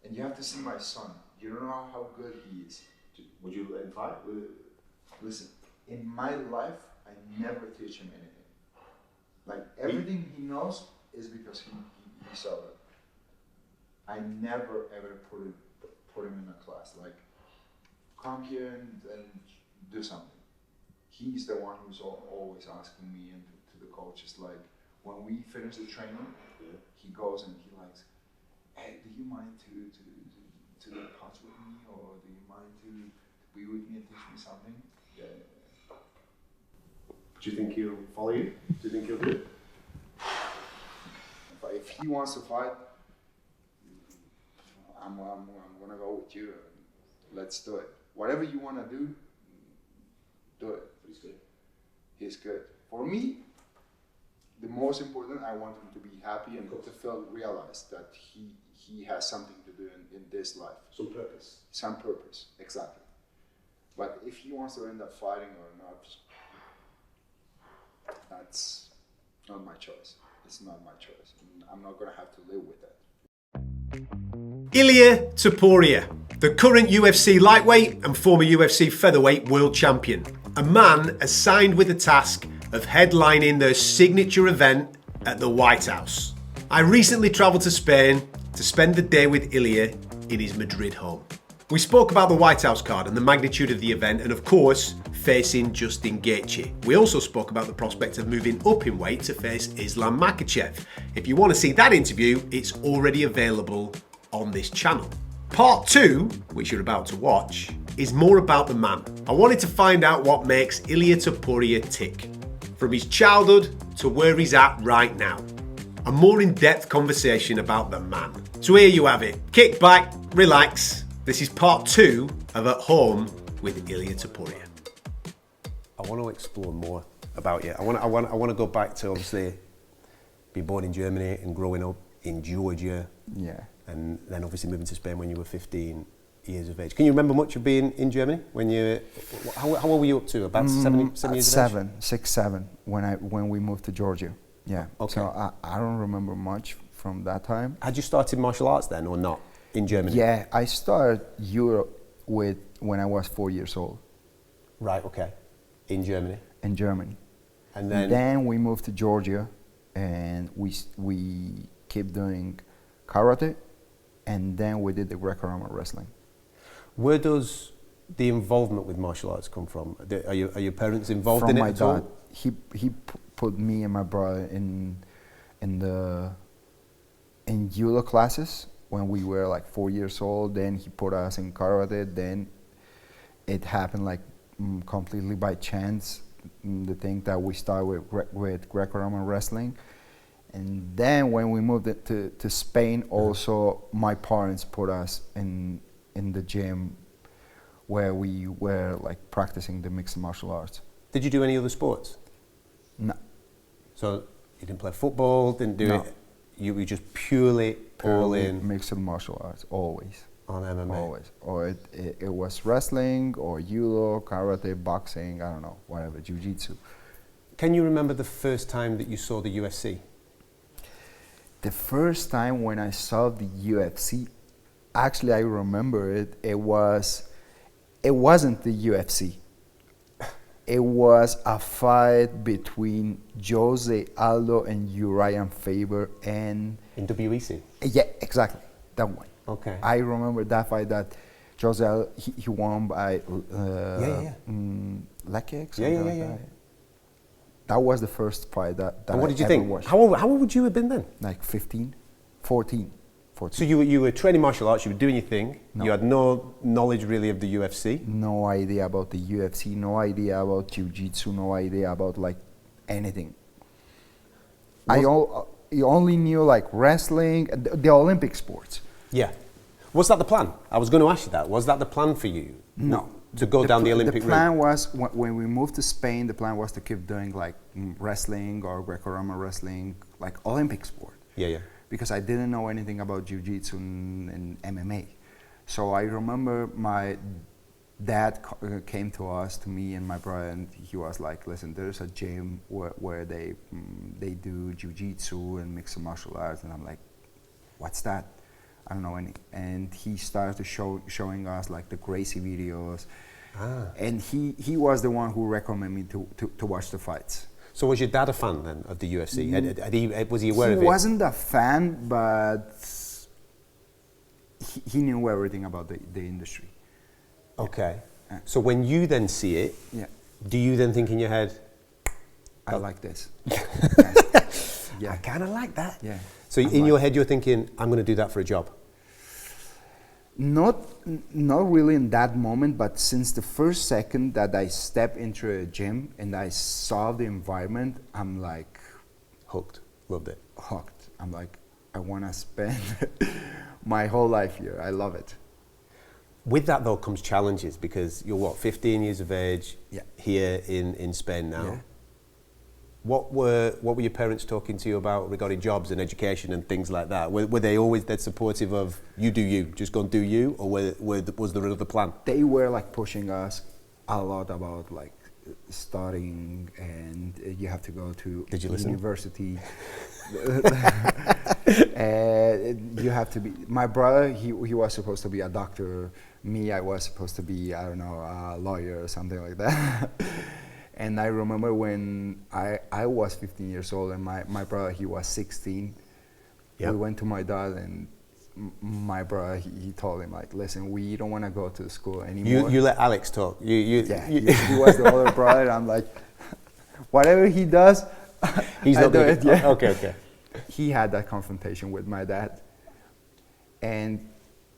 And you have to see my son. You don't know how good he is. Would you let him fight? Listen, in my life, I never teach him anything. Like everything he knows is because he saw it. I never ever put him in a class like come here and do something. He's the one who's always asking me and to the coaches like when we finish the training, he goes and he likes, hey, do you mind to do punch with me or do you mind to be with me and teach me something? Yeah. Do you think he'll follow you? Do you think he'll do it? If he wants to fight, I'm gonna go with you. Let's do it. Whatever you wanna do it. He's good. He's good. For me, the most important, I want him to be happy and to realize that he has something to do in this life. Some purpose. Some purpose, exactly. But if he wants to end up fighting or not, that's not my choice. It's not my choice. I'm not gonna have to live with that. Ilia Topuria, the current UFC lightweight and former UFC featherweight world champion. A man assigned with the task of headlining their signature event at the White House. I recently travelled to Spain to spend the day with Ilia in his Madrid home. We spoke about the White House card and the magnitude of the event and of course, facing Justin Gaethje. We also spoke about the prospect of moving up in weight to face Islam Makhachev. If you want to see that interview, it's already available on this channel. Part 2, which you're about to watch, is more about the man. I wanted to find out what makes Ilia Topuria tick, from his childhood to where he's at right now. A more in-depth conversation about the man. So here you have it. Kick back, relax. This is part 2 of At Home with Ilia Topuria. I want to explore more about you. I want to go back to obviously being born in Germany and growing up in Georgia. Yeah. And then obviously moving to Spain when you were 15 years of age. Can you remember much of being in Germany? How old were you up to? About 7 years of age? 6, 7 when we moved to Georgia. Yeah. Okay. So I don't remember much from that time. Had you started martial arts then or not in Germany? Yeah, I started Europe when I was 4 years old. Right, okay. In Germany? In Germany. And then we moved to Georgia and we kept doing karate and then we did the Greco-Roman wrestling. Where does the involvement with martial arts come from? Are your parents involved from in it my at dad. all? He put me and my brother in judo classes when we were like 4 years old. Then he put us in karate. Then it happened like completely by chance. The thing that we started with Greco-Roman wrestling. And then when we moved to Spain, also my parents put us in the gym where we were like practicing the mixed martial arts. Did you do any other sports? No. So you didn't play football, didn't do No. it? You were just purely all in mixed martial arts, always. on MMA? Always. Or it was wrestling or judo, karate, boxing, I don't know, whatever, jiu-jitsu. Can you remember the first time that you saw the UFC? The first time when I saw the UFC, actually I remember it. It wasn't the UFC. It was a fight between Jose Aldo and Uriah Faber and In WEC? yeah, exactly that one. Okay. I remember that fight that Jose Aldo, he won by leg kicks. Yeah. That was the first fight that And what I did you ever think? watched. How old would you have been then? Like 15, 14. So you were training martial arts, you were doing your thing, No. you had no knowledge really of the UFC? No idea about the UFC, no idea about jiu-jitsu, no idea about like anything. I only knew like wrestling, the Olympic sports. Yeah. Was that the plan? I was going to ask you that. Was that the plan for you? No. To go down the Olympic route? The plan was, when we moved to Spain, the plan was to keep doing like wrestling or Greco-Roman wrestling, like Olympic sport. Yeah. Because I didn't know anything about jiu-jitsu and MMA. So I remember my dad came to me and my brother, and he was like, listen, there's a gym where they do jiu-jitsu and mixed martial arts. And I'm like, what's that? I don't know any. And he started to showing us like the Gracie videos. And he was the one who recommended me to watch the fights. So was your dad a fan then of the UFC? Was he aware of it? He wasn't a fan, but he knew everything about the industry. Okay. So when you then see it, do you then think in your head, I like this. I kind of like that. Yeah. So in your head, you're thinking, I'm going to do that for a job. Not really in that moment, but since the first second that I stepped into a gym and I saw the environment, I'm like Hooked. Loved it. hooked. I'm like, I want to spend my whole life here. I love it. With that though comes challenges, because you're 15 years of age here in Spain now. Yeah. What were your parents talking to you about regarding jobs and education and things like that? Were they always that supportive of you do you, just go and do you, or was there another plan? They were like pushing us a lot about like studying, and you have to go to Did you listen? university. You have to be. My brother, he was supposed to be a doctor. Me, I was supposed to be, I don't know, a lawyer or something like that. And I remember when I was 15 years old and my brother, he was 16. Yep. We went to my dad, and my brother, he told him like, listen, we don't want to go to school anymore. You let Alex talk. He was the older brother. I'm like, whatever he does, He's I not do gonna it. Yeah. Okay. He had that confrontation with my dad, and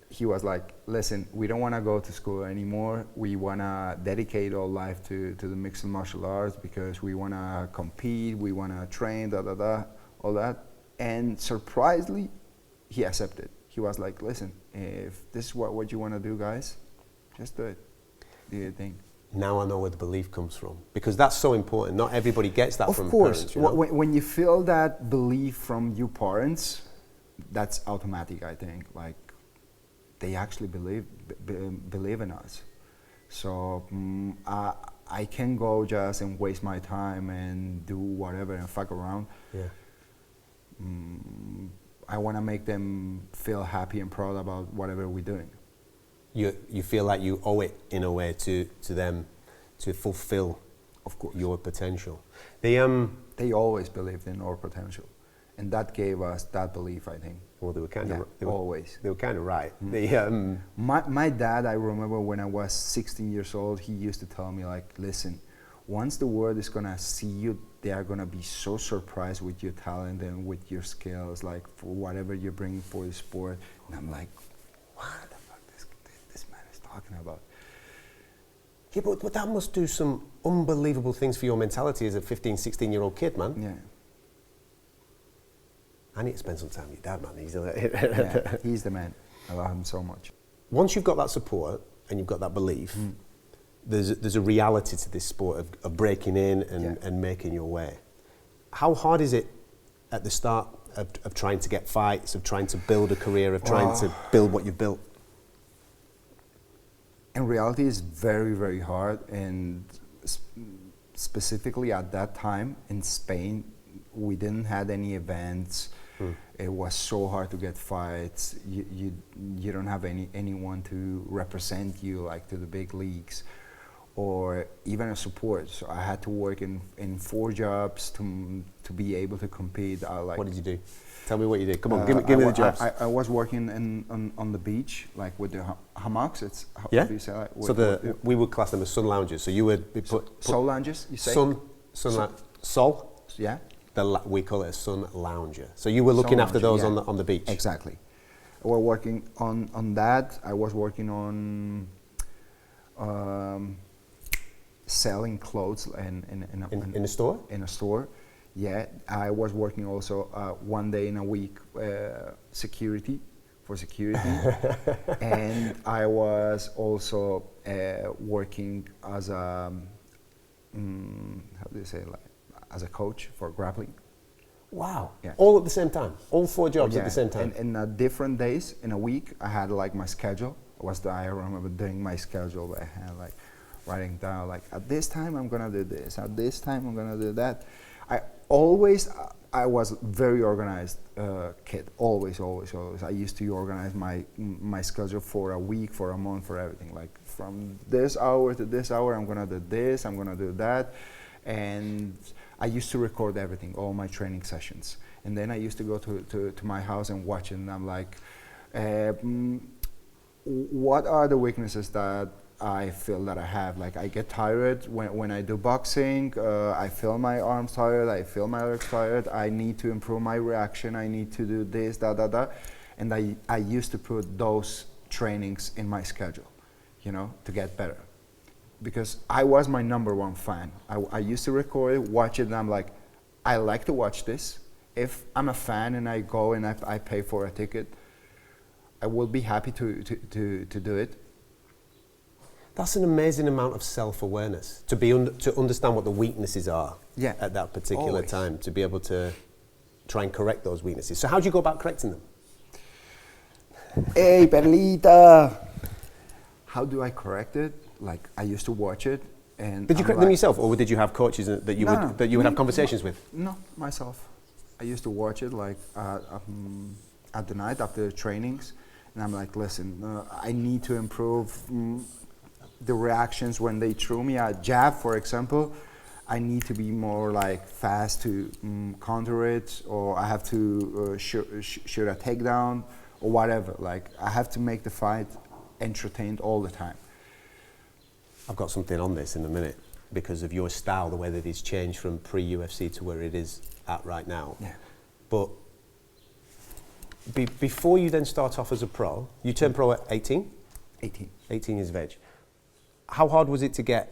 he was like, listen, we don't want to go to school anymore. We want to dedicate our life to the mixed martial arts because we want to compete, we want to train, all that. And surprisingly, he accepted. He was like, listen, if this is what you want to do, guys, just do it. Do your thing. Now I know where the belief comes from, because that's so important. Not everybody gets that from parents. parents. You know? When you feel that belief from your parents, that's automatic, I think. Like, they actually believe in us. So I can go just and waste my time and do whatever and fuck around. Yeah. I want to make them feel happy and proud about whatever we're doing. You feel like you owe it in a way to them to fulfill, of course, your potential. They always believed in our potential, and that gave us that belief, I think. Well, they were kind of always. They were kind of right. My dad, I remember when I was 16 years old, he used to tell me like, listen, once the world is gonna see you, they are gonna be so surprised with your talent and with your skills, like for whatever you bring for the sport. And I'm like, what the fuck this man is talking about? Yeah, but that must do some unbelievable things for your mentality as a 15, 16-year-old kid, man. Yeah. I need to spend some time with your dad, man. He's the man. I love him so much. Once you've got that support and you've got that belief, there's a reality to this sport of breaking in and making your way. How hard is it at the start of trying to get fights, of trying to build a career, of trying to build what you've built? In reality, it's very, very hard. And specifically at that time in Spain, we didn't have any events. It was so hard to get fights. You don't have anyone to represent you like to the big leagues, or even a support. So I had to work in 4 jobs to be able to compete. What did you do? Tell me what you did. Come on, give me the jobs. I was working on the beach, like with the hammocks. It's how do you say that? So we would class them as sun lounges. So you would be put sol lounges. You say sol. Yeah. We call it a sun lounger. So you were looking after those on the beach. Exactly. We're working on that. I was working on selling clothes in a store. In a store. Yeah, I was working also 1 day in a week security, and I was also working as a how do you say, like, as a coach for grappling. Wow! Yeah. All at the same time. All 4 jobs at the same time. And different days in a week, I had like my schedule. I remember doing my schedule. I had like writing down like, at this time I'm gonna do this. At this time I'm gonna do that. always I was very organized kid. Always. I used to organize my schedule for a week, for a month, for everything. Like from this hour to this hour, I'm gonna do this, I'm gonna do that, and I used to record everything, all my training sessions. And then I used to go to my house and watch it, and I'm like, what are the weaknesses that I feel that I have? Like I get tired when I do boxing, I feel my arms tired, I feel my legs tired, I need to improve my reaction, I need to do this, and I used to put those trainings in my schedule, you know, to get better. Because I was my number one fan. I used to record it, watch it, and I'm like, I like to watch this. If I'm a fan and I go and I pay for a ticket, I will be happy to do it. That's an amazing amount of self-awareness, to understand what the weaknesses are at that particular time, to be able to try and correct those weaknesses. So how do you go about correcting them? Hey, Perlita! How do I correct it? Like, I used to watch it, and did you correct them yourself, or did you have coaches that you would have conversations with? No, myself. I used to watch it like at the night after the trainings, and I'm like, listen, I need to improve the reactions when they throw me a jab, for example. I need to be more like fast to counter it, or I have to shoot a takedown, or whatever. Like, I have to make the fight entertained all the time. I've got something on this in a minute because of your style, the way that it's changed from pre-UFC to where it is at right now. Yeah. But before you then start off as a pro, you turned pro at 18? 18. 18 years of age. How hard was it to get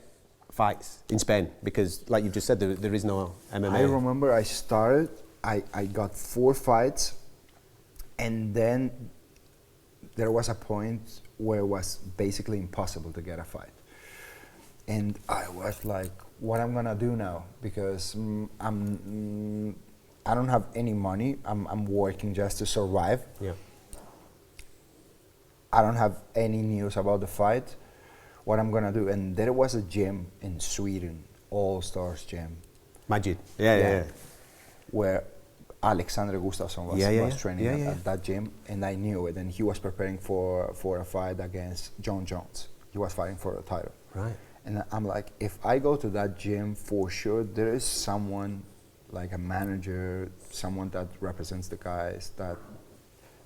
fights in Spain? Because, like you've just said, there is no MMA. I remember I started, I got 4 fights, and then there was a point where it was basically impossible to get a fight. And I was like, what I'm gonna do now? Because I don't have any money. I'm working just to survive. Yeah. I don't have any news about the fight. What I'm gonna do? And there was a gym in Sweden, All Stars Gym. Majid. Yeah. Where Alexander Gustafsson was training at that gym, and I knew it. And he was preparing for a fight against John Jones. He was fighting for the title. Right. And I'm like, if I go to that gym, for sure there is someone, like a manager, someone that represents the guys that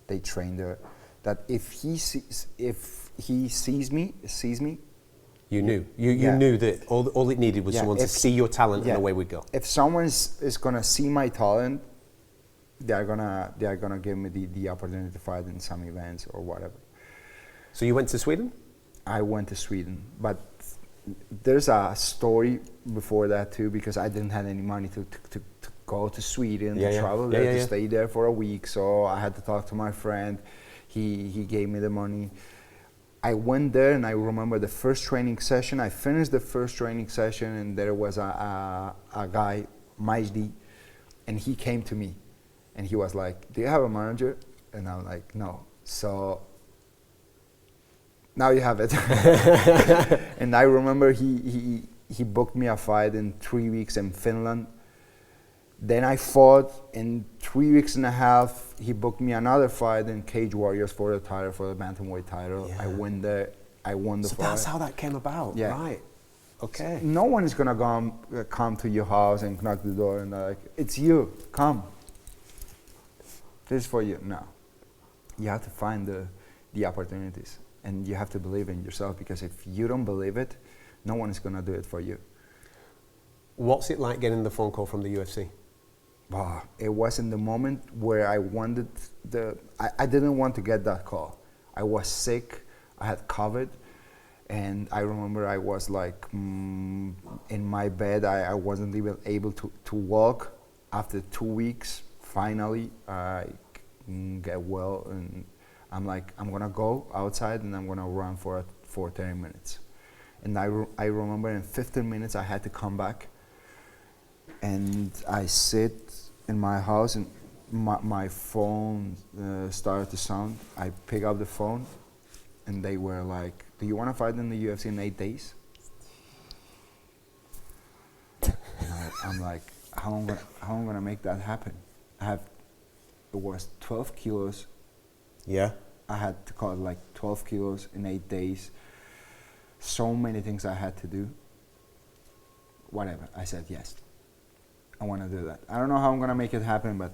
they train there, that if he sees me. You knew. You knew that all it needed was someone to see your talent, and away we go. If someone is gonna see my talent, they are gonna give me the opportunity to fight in some events or whatever. So you went to Sweden? I went to Sweden, but there's a story before that too, because I didn't have any money to go to Sweden, to travel there, to stay there for a week. So I had to talk to my friend. He gave me the money. I went there, and I remember the first training session. I finished the first training session, and there was a guy, Majdi, and he came to me, and he was like, "Do you have a manager?" And I'm like, "No." So now you have it. And I remember he booked me a fight in 3 weeks in Finland. Then I fought in 3 weeks and a half. He booked me another fight in Cage Warriors for the title, for the bantamweight title. Yeah. I went there. I won the fight. So that's how that came about, right? Okay. No one is gonna come to your house and knock the door and like, it's you, come. This is for you. No, you have to find the opportunities, and you have to believe in yourself, because if you don't believe it, no one is gonna do it for you. What's it like getting the phone call from the UFC? Wow, it was in the moment where I wanted I didn't want to get that call. I was sick, I had COVID, and I remember I was like in my bed. I wasn't even able to walk. After 2 weeks, finally I get well, and I'm like, I'm gonna go outside and I'm gonna run for 30 minutes. And I remember in 15 minutes I had to come back, and I sit in my house, and my phone started to sound. I pick up the phone, and they were like, "Do you want to fight in the UFC in 8 days?" And I'm like, how I'm gonna make that happen. It was 12 kilos. Yeah. I had to cut like 12 kilos in 8 days. So many things I had to do. Whatever, I said yes. I want to do that. I don't know how I'm gonna make it happen, but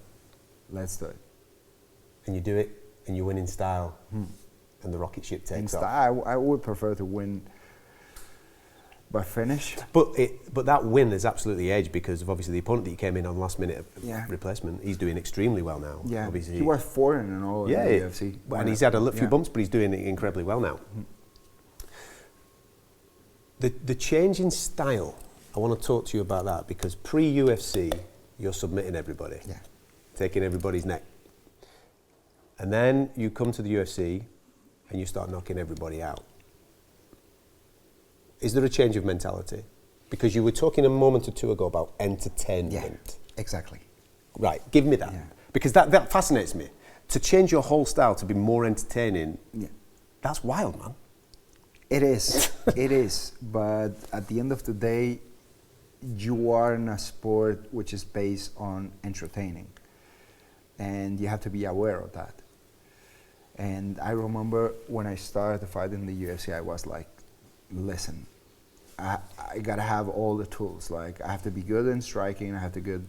let's do it. And you do it, and you win in style, and the rocket ship takes off. I would prefer to win by finish. But that win is absolutely edged because of obviously the opponent that you came in on last minute replacement. He's doing extremely well now. Yeah, obviously. he was foreign and all in the UFC. And he's had a few bumps, but he's doing it incredibly well now. The change in style, I want to talk to you about that because pre-UFC, you're submitting everybody, taking everybody's neck. And then you come to the UFC and you start knocking everybody out. Is there a change of mentality? Because you were talking a moment or two ago about entertainment. Yeah, exactly. Right, give me that. Yeah. Because that fascinates me. To change your whole style to be more entertaining, that's wild, man. It is, it is. But at the end of the day, you are in a sport which is based on entertaining. And you have to be aware of that. And I remember when I started to fight in the UFC, I was like, listen, I gotta have all the tools. Like, I have to be good in striking, I have to be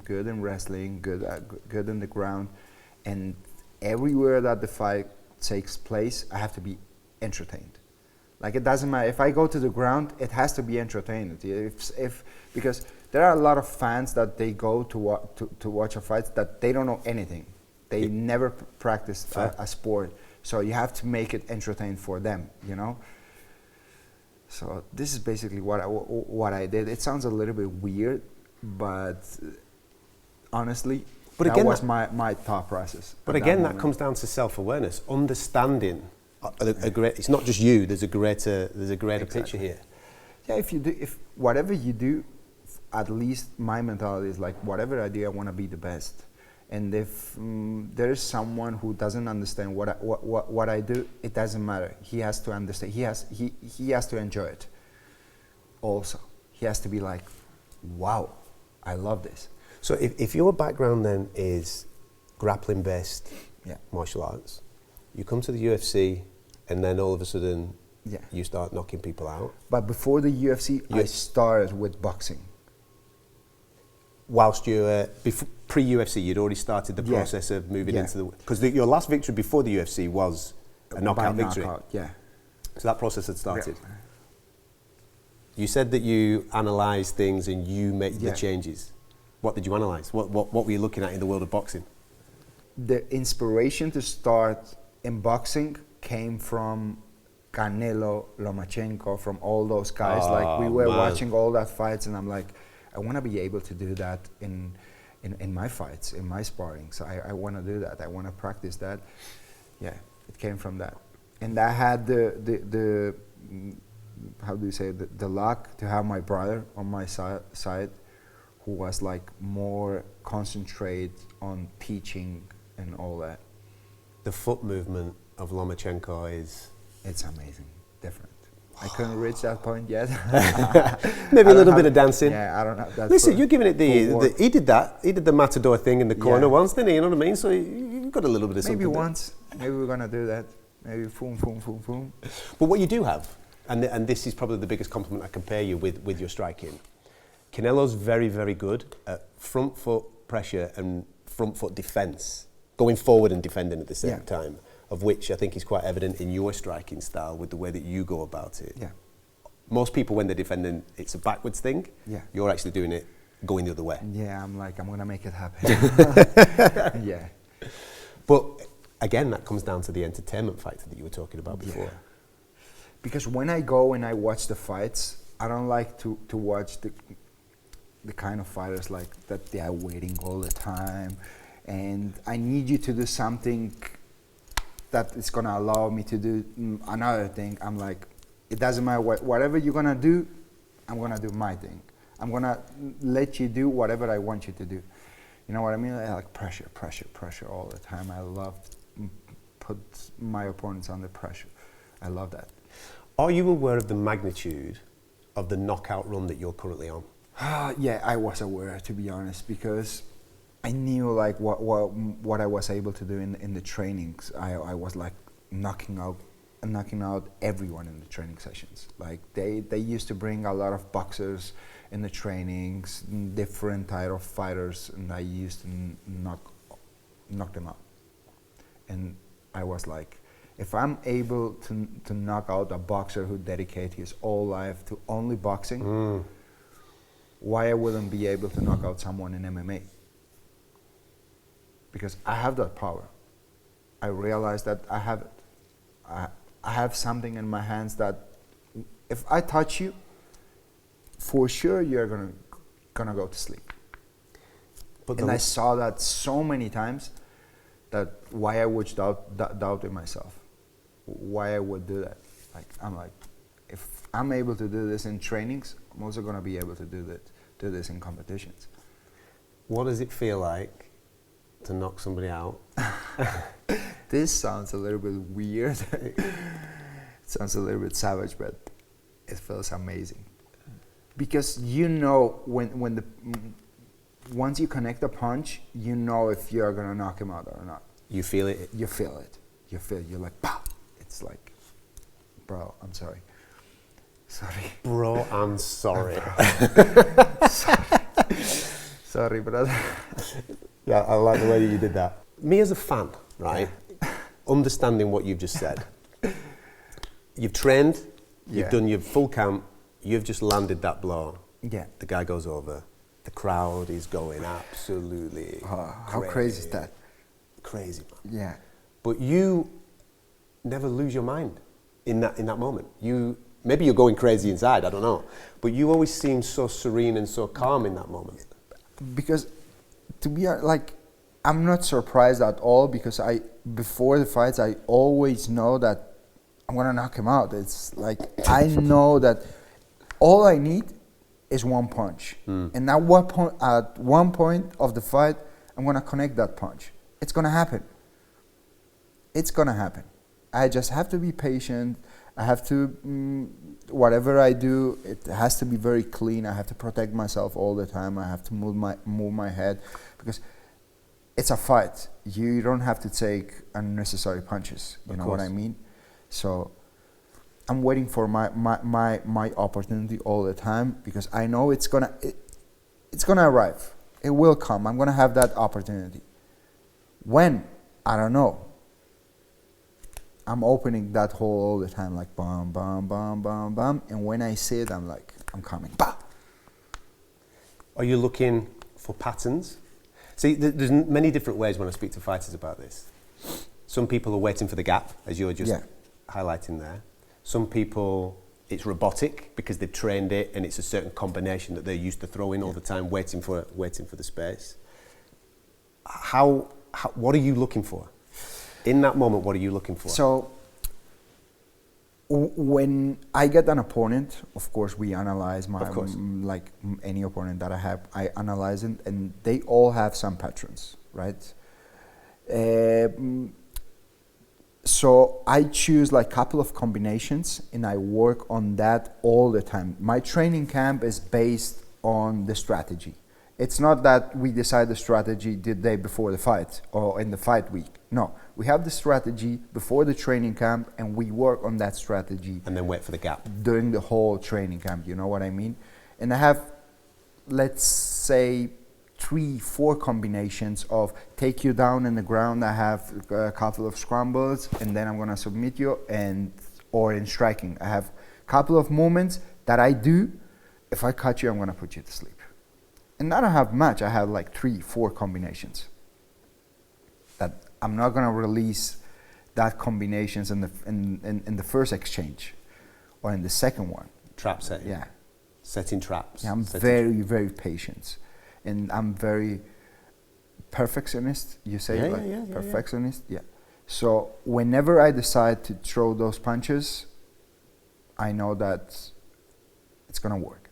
good in wrestling, good in the ground. And everywhere that the fight takes place, I have to be entertained. Like, it doesn't matter. If I go to the ground, it has to be entertained. Because there are a lot of fans that they go to watch a fight that they don't know anything. They never practiced a sport. So you have to make it entertaining for them, you know? So this is basically what I did. It sounds a little bit weird, but honestly, that was my thought process. But again, that comes down to self-awareness, understanding. It's not just you. There's a greater picture here. Yeah, if whatever you do, at least my mentality is like, whatever I do, I want to be the best. And if there is someone who doesn't understand what I do, it doesn't matter. He has to understand. He has to enjoy it. Also, he has to be like, wow, I love this. So if your background then is grappling based martial arts, you come to the UFC and then all of a sudden you start knocking people out. But before the UFC, I started with boxing. Whilst you were pre-UFC, you'd already started the process of moving into the... Because your last victory before the UFC was a knockout victory. So that process had started. Yeah. You said that you analysed things and you made the changes. What did you analyse? What were you looking at in the world of boxing? The inspiration to start in boxing came from Canelo, Lomachenko, from all those guys. Like, we were watching all that fights and I'm like, I want to be able to do that in my fights, in my sparring. So I want to do that. I want to practice that. Yeah, it came from that. And I had the how do you say, the luck to have my brother on my side who was like more concentrated on teaching and all that. The foot movement of Lomachenko it's amazing, different. I couldn't reach that point yet. Maybe a little bit of dancing. Yeah, I don't know. Listen, you're giving it he did that. He did the Matador thing in the corner once, didn't he? You know what I mean? So you've got a little bit of something. Maybe once. Maybe we're going to do that. Maybe boom, boom, boom, boom. But what you do have, and this is probably the biggest compliment I can pay you with your striking, Canelo's very, very good at front foot pressure and front foot defence, going forward and defending at the same time. Of which I think is quite evident in your striking style with the way that you go about it. Yeah. Most people, when they're defending, it's a backwards thing. Yeah. You're actually doing it going the other way. Yeah, I'm going to make it happen. Yeah. But again, that comes down to the entertainment factor that you were talking about before. Yeah. Because when I go and I watch the fights, I don't like to watch the kind of fighters like that they are waiting all the time. And I need you to do something that is going to allow me to do another thing. I'm like, it doesn't matter whatever you're going to do, I'm going to do my thing. I'm going to let you do whatever I want you to do. You know what I mean? I like pressure all the time. I love put my opponents under pressure. I love that. Are you aware of the magnitude of the knockout run that you're currently on? Yeah, I was aware, to be honest, because I knew like what I was able to do in the trainings. I was like knocking out everyone in the training sessions. Like they used to bring a lot of boxers in the trainings, different type of fighters, and I used to knock them out. And I was like, if I'm able to knock out a boxer who dedicates his whole life to only boxing, why I wouldn't be able to knock out someone in MMA? Because I have that power. I realize that I have it. I have something in my hands that if I touch you, for sure you're gonna go to sleep. And I saw that so many times that why I would doubt in myself. Why I would do that. Like I'm like, if I'm able to do this in trainings, I'm also gonna be able to do this in competitions. What does it feel like to knock somebody out? This sounds a little bit weird. It sounds a little bit savage, but it feels amazing. Because you know once you connect a punch, you know if you're gonna knock him out or not. You feel it? You feel it. You're like, pow! It's like, bro, I'm sorry. Sorry. Bro, I'm sorry. Sorry, brother. Yeah, I like the way that you did that. Me as a fan, right? Understanding what you've just said. You've trained, you've done your full camp, you've just landed that blow. Yeah. The guy goes over. The crowd is going absolutely how crazy is that? Crazy, man. Yeah. But you never lose your mind in that moment. Maybe you're going crazy inside, I don't know. But you always seem so serene and so calm in that moment. Because to be like, I'm not surprised at all, because before the fights I always know that I'm gonna knock him out. It's like I know that all I need is one punch, and at one point of the fight, I'm gonna connect that punch. It's gonna happen. It's gonna happen. I just have to be patient. I have to, whatever I do, it has to be very clean. I have to protect myself all the time. I have to move my head, because it's a fight. You don't have to take unnecessary punches. You know what I mean? So I'm waiting for my opportunity all the time, because I know it's gonna arrive. It will come. I'm gonna have that opportunity. When? I don't know. I'm opening that hole all the time, like bam, bam, bam, bam, bam. And when I see it, I'm like, I'm coming. Bah! Are you looking for patterns? See, there's many different ways when I speak to fighters about this. Some people are waiting for the gap, as you're just highlighting there. Some people, it's robotic because they've trained it and it's a certain combination that they're used to throwing all the time, waiting for the space. What are you looking for? In that moment, what are you looking for? So, when I get an opponent, of course, we analyze like any opponent that I have, I analyze it, and they all have some patterns, right? So I choose like a couple of combinations, and I work on that all the time. My training camp is based on the strategy. It's not that we decide the strategy the day before the fight or in the fight week. No, we have the strategy before the training camp, and we work on that strategy. And then wait for the gap. During the whole training camp, you know what I mean? And I have, let's say, 3-4 combinations of take you down in the ground. I have a couple of scrambles, and then I'm gonna submit you, or in striking. I have a couple of movements that I do. If I cut you, I'm gonna put you to sleep. And I don't have much. I have like 3-4 combinations that I'm not gonna release that combinations in the first exchange or in the second one. Trap setting. Yeah. Setting traps. Yeah, I'm very, very patient. And I'm very perfectionist, you say, perfectionist? Yeah. So whenever I decide to throw those punches, I know that it's gonna work.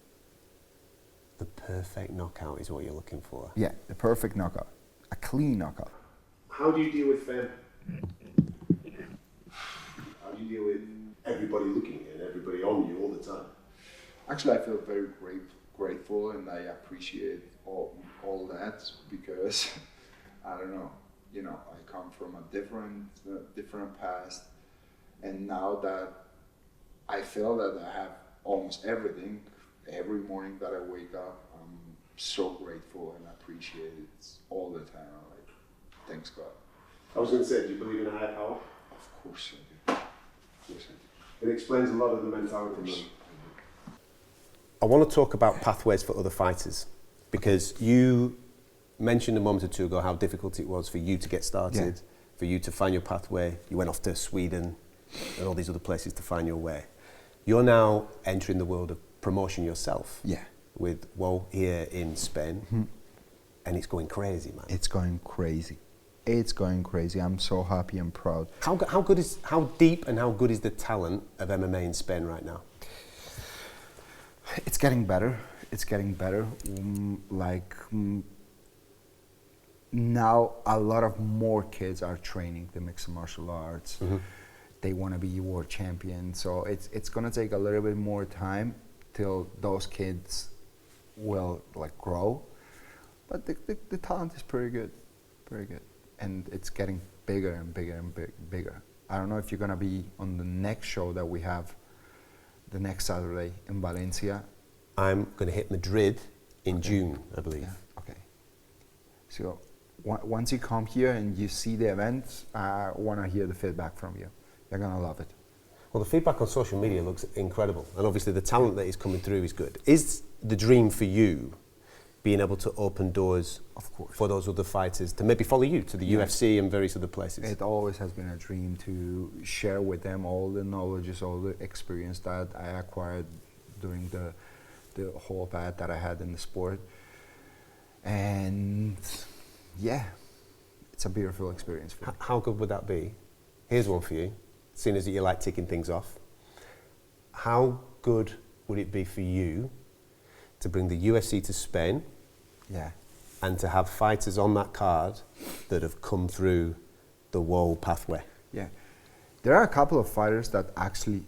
The perfect knockout is what you're looking for. Yeah, the perfect knockout. A clean knockout. How do you deal with fame? How do you deal with everybody looking and everybody on you all the time? Actually, I feel very grateful and I appreciate all that because I don't know, you know, I come from a different past, and now that I feel that I have almost everything, every morning that I wake up, I'm so grateful and appreciate it all the time. I'm like, thanks God. I was going to say, do you believe in a higher power? Of course I do. Of course I do. It explains a lot of the mentality. Man. I want to talk about pathways for other fighters, because you mentioned a moment or two ago how difficult it was for you to get started, for you to find your pathway. You went off to Sweden and all these other places to find your way. You're now entering the world of promotion yourself. Yeah. With WOW here in Spain, and it's going crazy, man. It's going crazy. It's going crazy. I'm so happy and proud. How deep and how good is the talent of MMA in Spain right now? It's getting better. It's getting better. Now a lot of more kids are training the mixed martial arts. They want to be world champion. So it's gonna take a little bit more time till those kids will like grow. But the talent is pretty good, and it's getting bigger and bigger and bigger. I don't know if you're gonna be on the next show that we have the next Saturday in Valencia. I'm going to hit Madrid in June, I believe. Yeah. Okay. So once you come here and you see the event, I want to hear the feedback from you. You're going to love it. Well, the feedback on social media looks incredible, and obviously the talent that is coming through is good. Is the dream for you being able to open doors, of course, for those other fighters to maybe follow you to the UFC and various other places? It always has been a dream to share with them all the knowledge, all the experience that I acquired during the whole path that I had in the sport. And yeah, it's a beautiful experience for me. How good would that be? Here's one for you, seeing as you like ticking things off. How good would it be for you to bring the UFC to Spain? Yeah. And to have fighters on that card that have come through the WOW pathway? Yeah. There are a couple of fighters that actually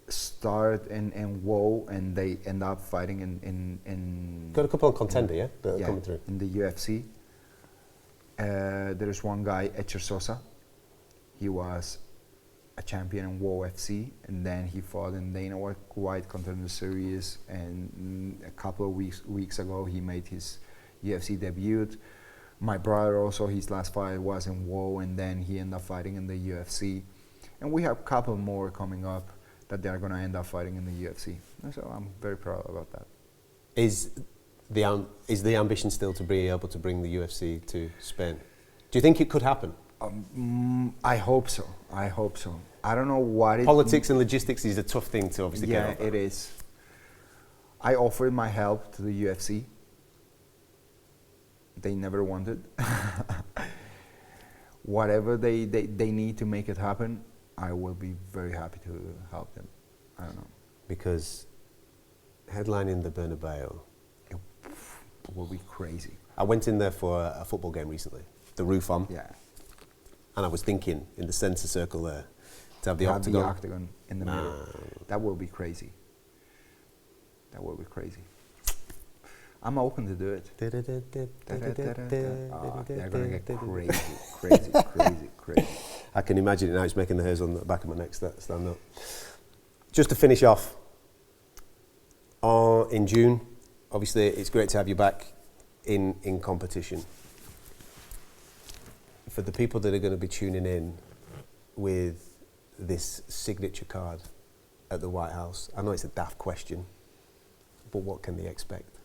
start in WOW and they end up fighting in Got a couple on Contender, that are coming through. In the UFC. There's one guy, Echer Sosa. He was a champion in WOW FC, and then he fought in Dana White Contender Series, and a couple of weeks ago he made his UFC debut. My brother also, his last fight was in WOW, and then he ended up fighting in the UFC. And we have a couple more coming up that they're going to end up fighting in the UFC. So I'm very proud about that. Is the ambition still to be able to bring the UFC to Spain? Do you think it could happen? I hope so. I hope so. I don't know what it... Politics and logistics is a tough thing to obviously get over. Yeah, it is. I offered my help to the UFC. They never wanted. Whatever they need to make it happen, I will be very happy to help them. I don't know. Because headlining the Bernabeu... It will be crazy. I went in there for a football game recently, the roof on. Yeah. And I was thinking, in the centre circle there, to have the octagon. The octagon in the middle. That will be crazy. That will be crazy. I'm open to do it. They're going to get crazy. I can imagine it now. It's making the hairs on the back of my neck stand up. Just to finish off, in June, obviously it's great to have you back in competition. For the people that are going to be tuning in with this signature card at the White House, I know it's a daft question, but what can they expect?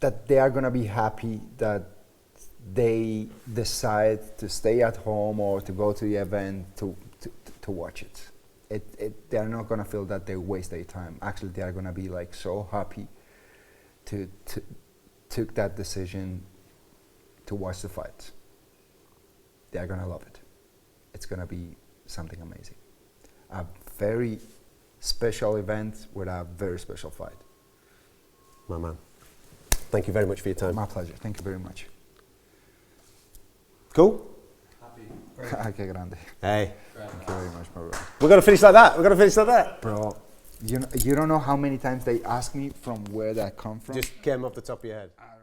That they are going to be happy that they decide to stay at home or to go to the event to watch it. They are not going to feel that they waste their time. Actually, they are going to be like so happy to took that decision to watch the fight. They are going to love it. It's going to be something amazing. A very special event with a very special fight. My man. Thank you very much for your time. My pleasure. Thank you very much. Cool? Happy Que grande. Hey. Thank you very much, my bro. We're going to finish like that. Bro, you don't know how many times they ask me from where that come from. Just came off the top of your head. I don't